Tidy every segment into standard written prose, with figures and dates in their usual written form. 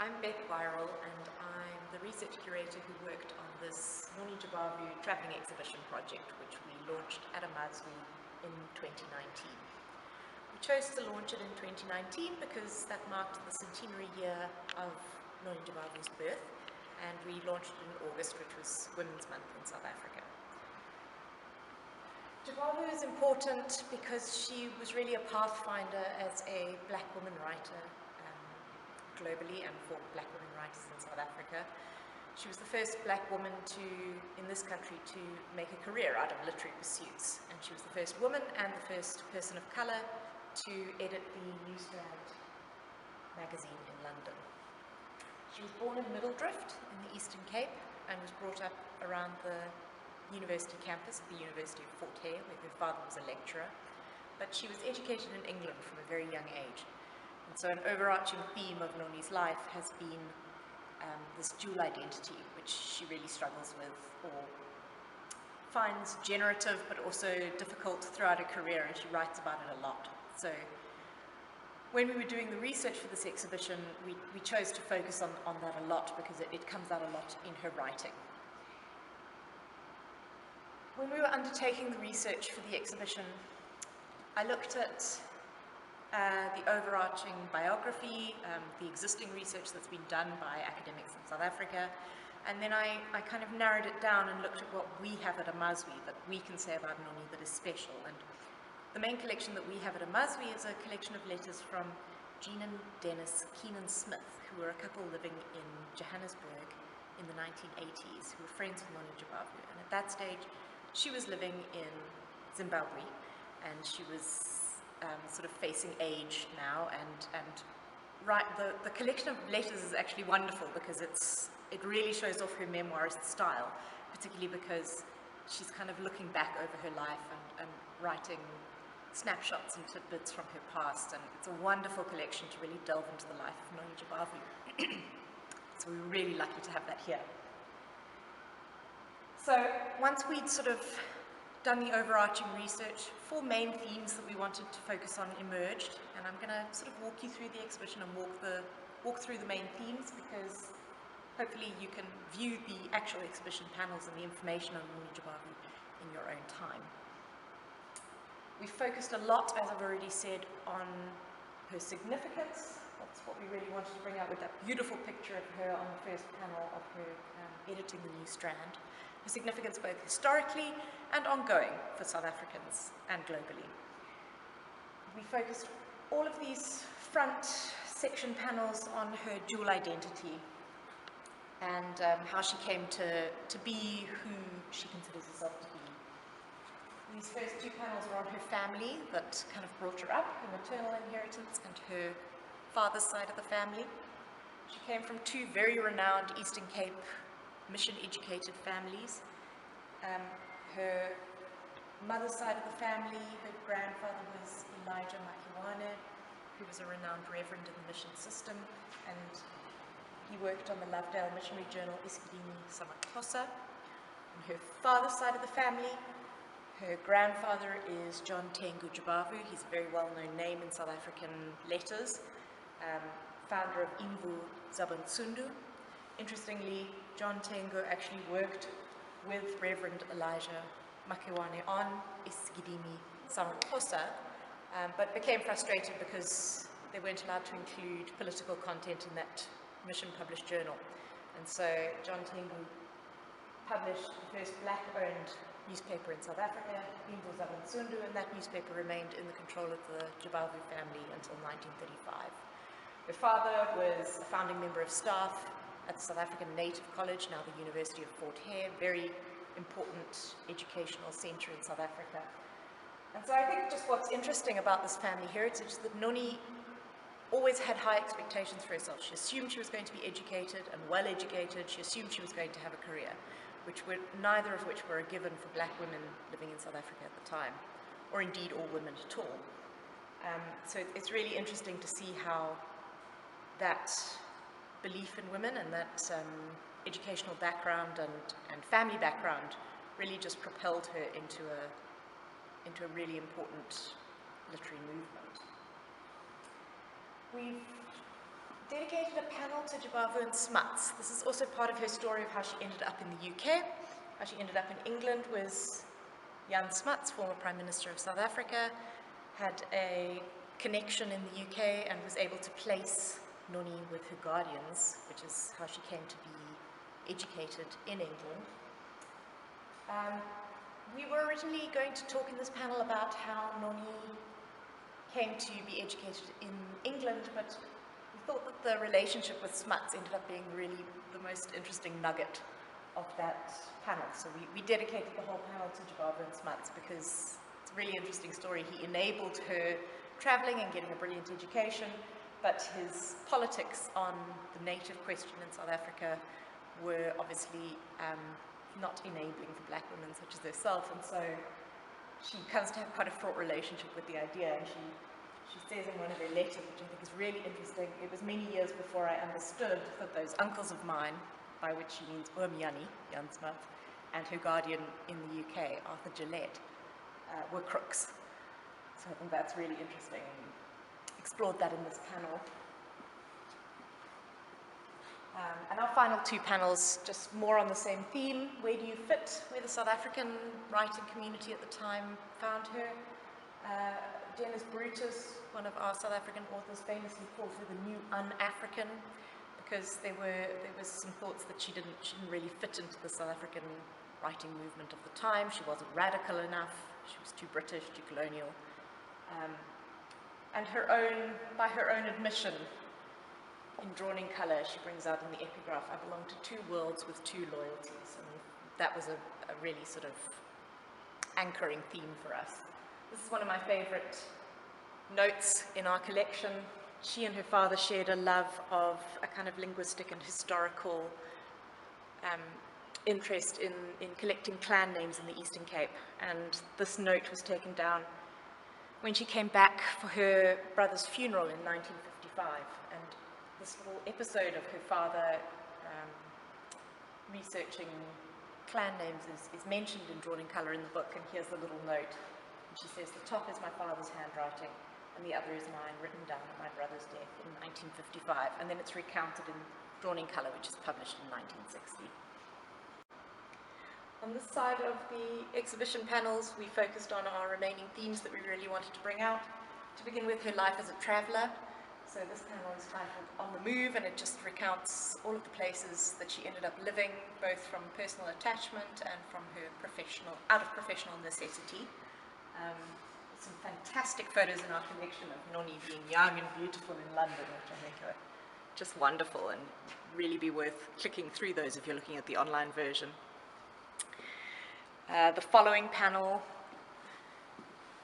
I'm Beth Wyrill, and I'm the research curator who worked on this Noni Jabavu travelling exhibition project, which we launched at Amazwi in 2019. We chose to launch it in 2019 because that marked the centenary year of Noni Jabavu's birth, and we launched it in August, which was Women's Month in South Africa. Jabavu is important because she was really a pathfinder as a black woman writer globally and for black women writers in South Africa. She was the first black woman in this country to make a career out of literary pursuits, and she was the first woman and the first person of colour to edit the New Strand magazine in London. She was born in Middledrift in the Eastern Cape and was brought up around the university campus at the University of Fort Hare, where her father was a lecturer, but she was educated in England from a very young age. And so an overarching theme of Noni's life has been this dual identity, which she really struggles with or finds generative but also difficult throughout her career, and she writes about it a lot. So when we were doing the research for this exhibition, we chose to focus on that a lot because it comes out a lot in her writing. When we were undertaking the research for the exhibition, I looked at the overarching biography, the existing research that's been done by academics in South Africa, and then I kind of narrowed it down and looked at what we have at Amazwi that we can say about Noni that is special. And the main collection that we have at Amazwi is a collection of letters from Jean and Dennis Keenan Smith, who were a couple living in Johannesburg in the 1980s, who were friends with Noni Jabavu. And at that stage, she was living in Zimbabwe, and she was sort of facing age now, and the collection of letters is actually wonderful because it really shows off her memoirist style, particularly because she's kind of looking back over her life and writing snapshots and tidbits from her past, and it's a wonderful collection to really delve into the life of Noni Jabavu. So we were really lucky to have that here. So once we'd sort of done the overarching research, 4 main themes that we wanted to focus on emerged, and I'm going to sort of walk you through the exhibition and walk through the main themes, because hopefully you can view the actual exhibition panels and the information on Noni Jabavu in your own time. We focused a lot, as I've already said, on her significance. That's what we really wanted to bring out with that beautiful picture of her on the first panel of her editing the New Strand. Her significance both historically and ongoing for South Africans and globally. We focused all of these front section panels on her dual identity and how she came to be who she considers herself to be. These first 2 panels were on her family that kind of brought her up, her maternal inheritance and her father's side of the family. She came from 2 very renowned Eastern Cape mission-educated families. Her mother's side of the family, her grandfather was Elijah Makiwane, who was a renowned reverend in the mission system, and he worked on the Lovedale missionary journal Isigidimi Samaxhosa. On her father's side of the family, her grandfather is John Tengu Jabavu. He's a very well-known name in South African letters, founder of Imvu Zabantsundu. Interestingly, John Tengu actually worked with Reverend Elijah Makiwane on Isigidimi Samaxhosa, but became frustrated because they weren't allowed to include political content in that mission-published journal. And so John Tengu published the first black-owned newspaper in South Africa, Imvu Zabantsundu, and that newspaper remained in the control of the Jabavu family until 1935. Her father was a founding member of staff at the South African Native College, now the University of Fort Hare, very important educational centre in South Africa. And so I think just what's interesting about this family heritage is that Noni always had high expectations for herself. She assumed she was going to be educated and well educated. She assumed she was going to have a career, neither of which were a given for black women living in South Africa at the time, or indeed all women at all. So it's really interesting to see how that belief in women and that educational background and family background really just propelled her into a really important literary movement. We've dedicated a panel to Jabavu and Smuts. This is also part of her story of how she ended up in the UK. How she ended up in England was Jan Smuts, former Prime Minister of South Africa, had a connection in the UK and was able to place Noni with her guardians, which is how she came to be educated in England. We were originally going to talk in this panel about how Noni came to be educated in England, but we thought that the relationship with Smuts ended up being really the most interesting nugget of that panel. So we dedicated the whole panel to Jabavu and Smuts because it's a really interesting story. He enabled her traveling and getting a brilliant education, but his politics on the native question in South Africa were obviously not enabling for black women such as herself, and so she comes to have quite a fraught relationship with the idea, and she says in one of her letters, which I think is really interesting, it was many years before I understood that those uncles of mine, by which she means Oom Jannie, Jan Smuts, and her guardian in the UK, Arthur Gillette, were crooks. So I think that's really interesting, and explored that in this panel. And our final two panels, just more on the same theme. Where do you fit? Where the South African writing community at the time found her. Dennis Brutus, one of our South African authors, famously called her the new un-African, because there was some thoughts that she didn't really fit into the South African writing movement of the time. She wasn't radical enough. She was too British, too colonial. And by her own admission, in Drawn in Colour, she brings out in the epigraph, I belong to two worlds with two loyalties. And that was a really sort of anchoring theme for us. This is one of my favourite notes in our collection. She and her father shared a love of a kind of linguistic and historical interest in collecting clan names in the Eastern Cape. And this note was taken down when she came back for her brother's funeral in 1955. And this little episode of her father researching clan names is mentioned in Drawn in Colour in the book, and here's the little note. And she says, the top is my father's handwriting, and the other is mine, written down at my brother's death in 1955. And then it's recounted in Drawn in Colour, which is published in 1960. On this side of the exhibition panels, we focused on our remaining themes that we really wanted to bring out. To begin with, her life as a traveller. So this panel is titled On the Move, and it just recounts all of the places that she ended up living, both from personal attachment and from her out of professional necessity. Some fantastic photos in our collection of Noni being young and beautiful in London, which I think are just wonderful and really be worth clicking through those if you're looking at the online version. The following panel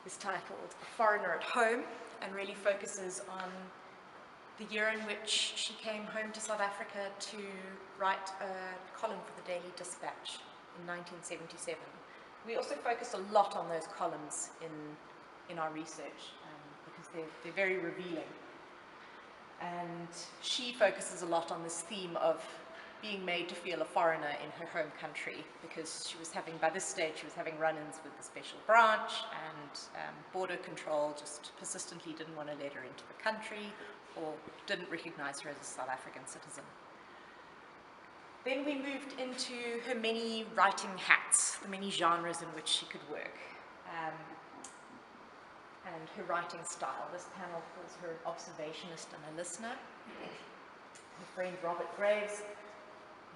is titled A Foreigner at Home, and really focuses on the year in which she came home to South Africa to write a column for the Daily Dispatch in 1977. We also focused a lot on those columns in our research because they're very revealing. And she focuses a lot on this theme of being made to feel a foreigner in her home country, because she was having, by this stage, she was having run-ins with the special branch, and border control just persistently didn't want to let her into the country or didn't recognize her as a South African citizen. Then we moved into her many writing hats, the many genres in which she could work, and her writing style. This panel calls her an observationist and a listener. Her friend Robert Graves,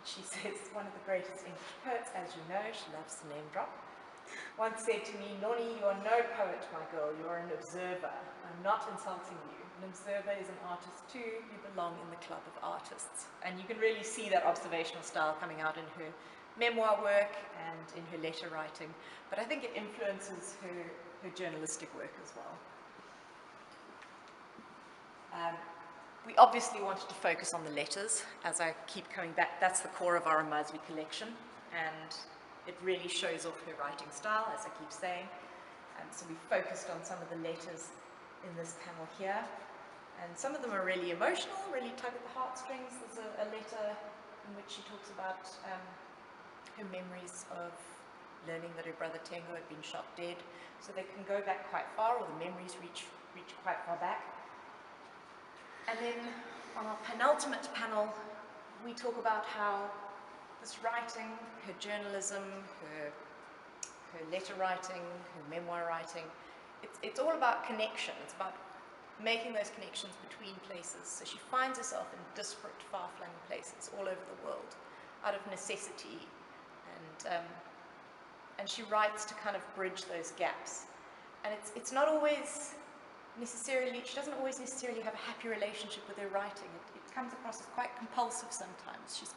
she says, one of the greatest English poets, as you know, she loves to name drop, once said to me, Noni, you are no poet, my girl, you are an observer. I'm not insulting you. An observer is an artist too. You belong in the club of artists. And you can really see that observational style coming out in her memoir work and in her letter writing. But I think it influences her journalistic work as well. We obviously wanted to focus on the letters, as I keep coming back. That's the core of our Amazwi collection, and it really shows off her writing style, as I keep saying. So we focused on some of the letters in this panel here, and some of them are really emotional, really tug at the heartstrings. There's a letter in which she talks about her memories of learning that her brother Tengo had been shot dead, so they can go back quite far, or the memories reach quite far back. And then on our penultimate panel, we talk about how this writing, her journalism, her letter writing, her memoir writing, it's all about connection. It's about making those connections between places. So she finds herself in disparate, far-flung places all over the world out of necessity, and she writes to kind of bridge those gaps. And it's not always necessarily, she doesn't always necessarily have a happy relationship with her writing. It comes across as quite compulsive sometimes. She's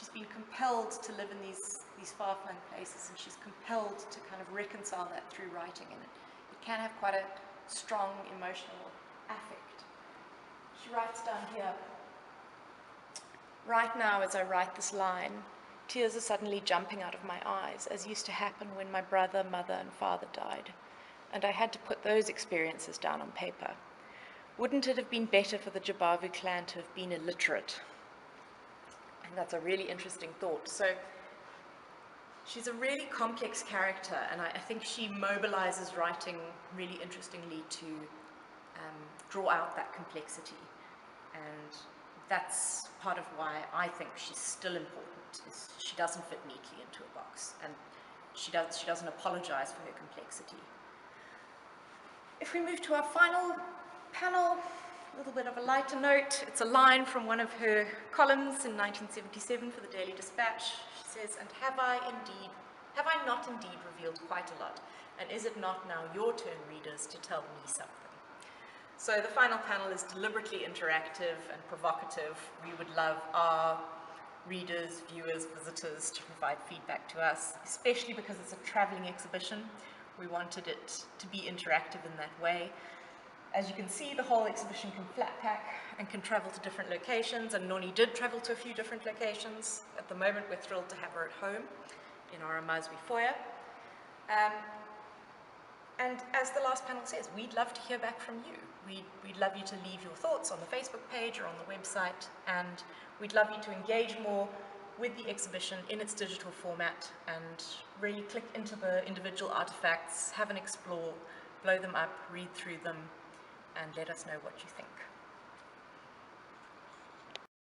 been compelled to live in these far-flung places, and she's compelled to kind of reconcile that through writing, and it can have quite a strong emotional affect. She writes down here, "Right now, as I write this line, tears are suddenly jumping out of my eyes, as used to happen when my brother, mother, and father died, and I had to put those experiences down on paper. Wouldn't it have been better for the Jabavu clan to have been illiterate?" And that's a really interesting thought. So she's a really complex character, and I think she mobilizes writing really interestingly to draw out that complexity. And that's part of why I think she's still important, is she doesn't fit neatly into a box, and she doesn't apologize for her complexity. If we move to our final panel, a little bit of a lighter note. It's a line from one of her columns in 1977 for the Daily Dispatch. She says, "And have I not indeed revealed quite a lot? And is it not now your turn, readers, to tell me something?" So the final panel is deliberately interactive and provocative. We would love our readers, viewers, visitors to provide feedback to us, especially because it's a traveling exhibition. We wanted it to be interactive in that way. As you can see, the whole exhibition can flat pack and can travel to different locations, and Noni did travel to a few different locations. At the moment, we're thrilled to have her at home in our Amazwi foyer. And as the last panel says, we'd love to hear back from you. We'd love you to leave your thoughts on the Facebook page or on the website, and we'd love you to engage more with the exhibition in its digital format and really click into the individual artifacts, have an explore, blow them up, read through them, and let us know what you think.